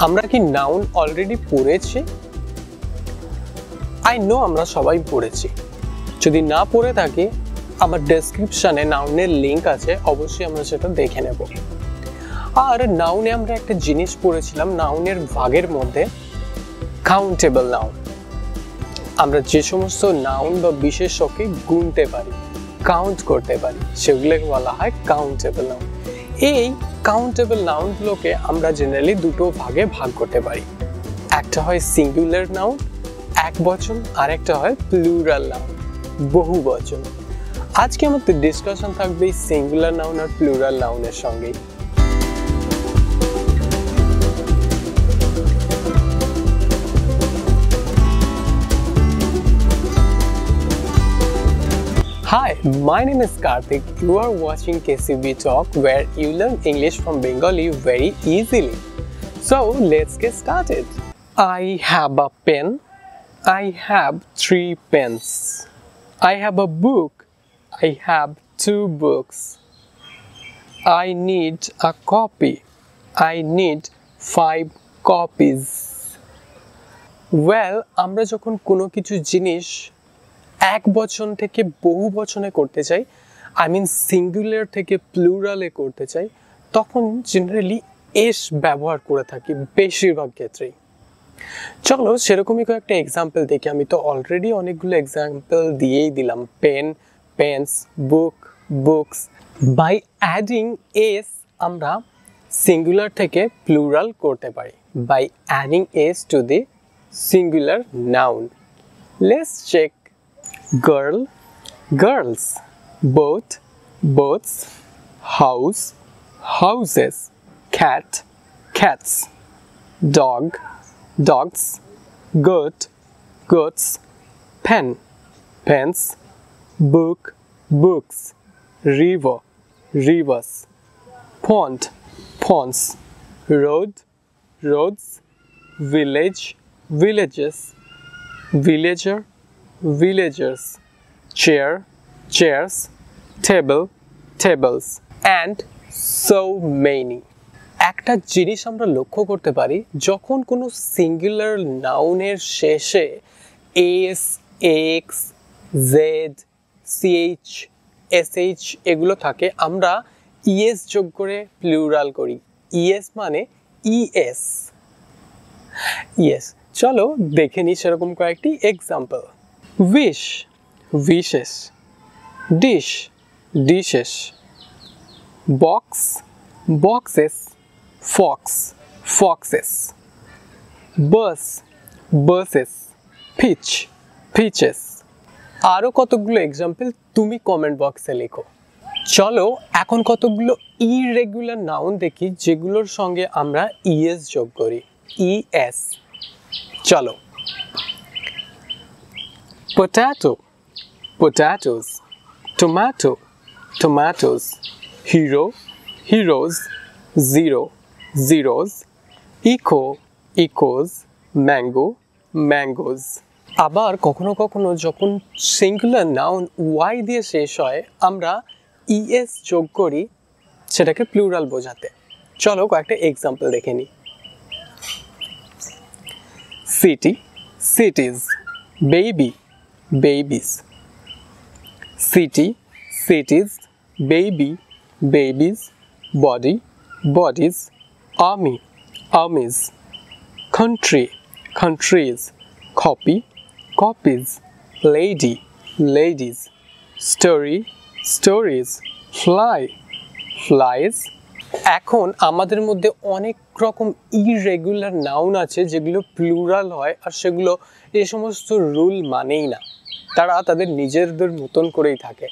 আমরা কি noun already পড়েছি? আই নো আমরা সবাই পড়েছি। যদি না পড়ে থাকি, আমার ডেসক্রিপশনে নাউনের লিংক আছে, অবশ্যই আমরা সেটা দেখে নেব। আর নাউনে আমরা একটা জিনিস পড়েছিলাম, নাউনের ভাগের মধ্যে কাউন্টেবল নাউন। আমরা যে সমস্ত নাউন বা বিশেষ্যকে গুনতে পারি, কাউন্ট করতে পারি, সেগুলোকে বলা হয় কাউন্টেবল নাউন। এই কাউন্টেবল নাউনগুলোকে আমরা জেনারেলি দুটো ভাগে ভাগ করতে পারি। একটা হয় সিঙ্গুলার নাউন, এক বচন, আর একটা হয় প্লুরাল নাউন, বহু বচন। আজকে আমাদের ডিসকাশন থাকবে সিঙ্গুলার নাউন আর প্লুরাল নাউনের সঙ্গে। Hi, my name is Karthik. You are watching KCB Talk, where you learn English from Bengali very easily. So, let's get started. I have a pen. I have 3 pens. I have a book. I have 2 books. I need a copy. I need 5 copies. Well, আমরা যখন কোনো কিছু জিনিস এক বচন থেকে বহু বচনে করতে চাই, আই মিন সিঙ্গুলার থেকে প্লুরালে করতে চাই, তখন জেনারেলি এস ব্যবহার করে থাকি বেশিরভাগ ক্ষেত্রেই। চলো সেরকমই কয়েকটা এক্সাম্পল দেখি। আমি তো অলরেডি অনেকগুলো এক্সাম্পল দিয়েই দিলাম। Pen, pens, book, books. By adding S আমরা সিঙ্গুলার থেকে প্লুরাল করতে পারি, by adding S to the singular noun. Let's check. Girl, girls, boat, boats, house, houses, cat, cats, dog, dogs, goat, goats, pen, pens, book, books, river, rivers, pond, ponds, road, roads, village, villages, villager, villagers, chair, chairs, table, tables, and so many. একটা জিনিস আমরা লক্ষ্য করতে পারি, যখন কোনো singular নাউনের শেষে S, X, Z, CH, SH এগুলো থাকে, আমরা ইএস যোগ করে প্লুরাল করি। ইএস মানে ইএস। ইয়েস, চলো দেখে নিই সেরকম কয়েকটি example. Wish, wishes, dish, dishes, box, boxes, fox, foxes, bus, buses, pitch, pitches। আরও কতগুলো এক্সাম্পল তুমি কমেন্ট বক্সে লেখো। চলো এখন কতগুলো ইরেগুলার নাউন দেখি যেগুলোর সঙ্গে আমরা ইএস যোগ করি। ইএস, চলো। Potato, potatoes, tomato, tomatoes, hero, heroes, zero, zeros, echo, echoes, mango, mangoes। আবার কখনো কখনো যখন সিঙ্গুলার নাউন ওয়াই দিয়ে শেষ হয়, আমরা ইএস যোগ করি সেটাকে প্লুরাল বোঝাতে। চলো কয়েকটা এক্সাম্পল দেখে নিই। City, cities, baby, babies, city, cities, baby, babies, body, bodies, army, armies, country, countries, copy, copies, lady, ladies, story, stories, fly, flies। এখন আমাদের মধ্যে অনেক রকম ইরেগুলার নাউন আছে যেগুলো প্লুরাল হয়, আর সেগুলো এই সমস্ত রুল মানেই না, তারা তাদের নিজেদের মতন করেই থাকে।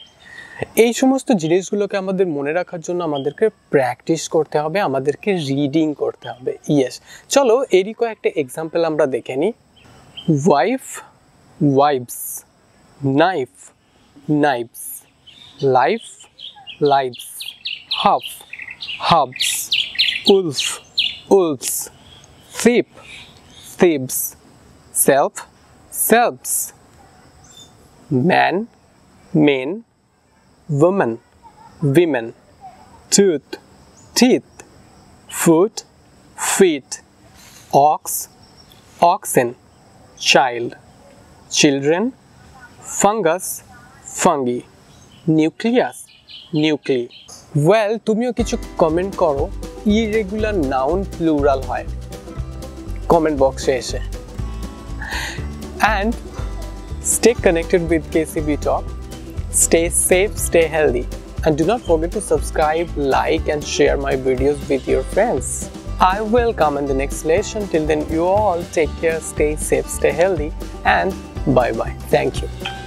এই সমস্ত জিনিসগুলোকে আমাদের মনে রাখার জন্য আমাদেরকে প্র্যাকটিস করতে হবে, আমাদেরকে রিডিং করতে হবে। ইয়েস, চলো এরই কয়েকটা এক্সাম্পল আমরা দেখে নিই। Wife, wifes, knife, knifes, life, lifes, half, hubs, wolf, wolves, thief, thieves, self, selves, man, men, woman, women, tooth, teeth, foot, feet, ox, oxen, child, children, fungus, fungi, nucleus, nuclei. Well, তুমিও কিছু comment করো irregular noun plural হয় comment বক্সে এসে। And stay connected with KCB Talk. Stay safe, stay healthy. And do not forget to subscribe, like and share my videos with your friends. I will come in the next lesson. Till then, you all take care, stay safe, stay healthy and bye-bye. Thank you.